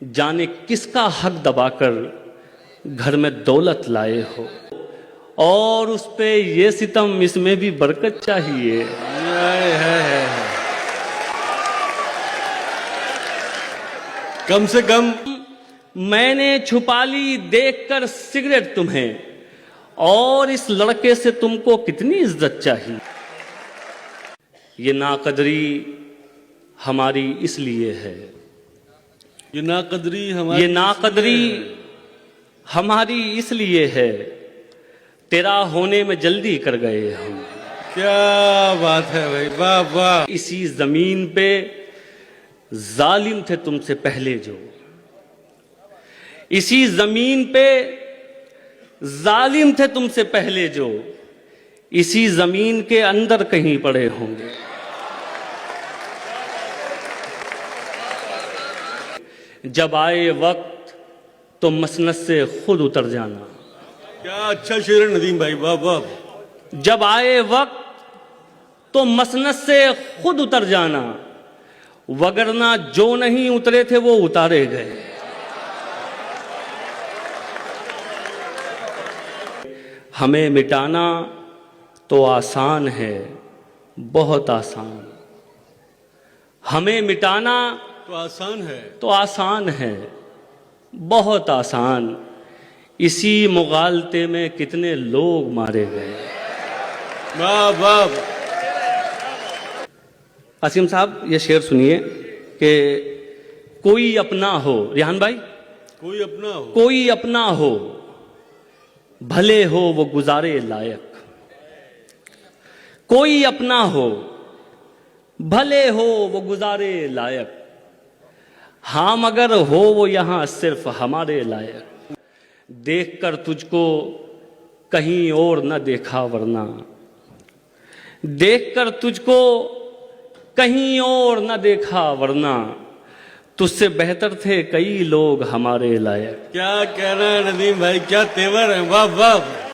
जाने किसका हक दबाकर घर में दौलत लाए हो, और उस पे ये सितम, इसमें भी बरकत चाहिए। कम से कम मैंने छुपा ली देखकर सिगरेट तुम्हें, और इस लड़के से तुमको कितनी इज्जत चाहिए। ये नाकदरी हमारी इसलिए है, ये नाकदरी हमारी इसलिए है, तेरा होने में जल्दी कर गए हम। क्या बात है भाई, वाह वाह। इसी जमीन पे जालिम थे तुमसे पहले जो, इसी जमीन पे जालिम थे तुमसे पहले जो, इसी जमीन के अंदर कहीं पड़े होंगे। जब आए वक्त तो मसनद से खुद उतर जाना। क्या अच्छा शेर है नदीम भाई, वाह वाह। जब आए वक्त तो मसनद से खुद उतर जाना, वगरना जो नहीं उतरे थे वो उतारे गए। हमें मिटाना तो आसान है, बहुत आसान। हमें मिटाना तो आसान है, तो आसान है, बहुत आसान। इसी मुगालते में कितने लोग मारे गए। वाह वाह। असीम साहब ये शेर सुनिए कि कोई अपना हो, रिहान भाई, कोई अपना हो, कोई अपना हो, भले हो वो गुजारे लायक। कोई अपना हो, भले हो वो गुजारे लायक, हाँ मगर हो वो यहां सिर्फ हमारे लायक। देखकर तुझको कहीं और न देखा वरना, देखकर तुझको कहीं और न देखा वरना, तुझसे बेहतर थे कई लोग हमारे लायक। क्या कहना है नदीम भाई, क्या तेवर है, वाह वाह।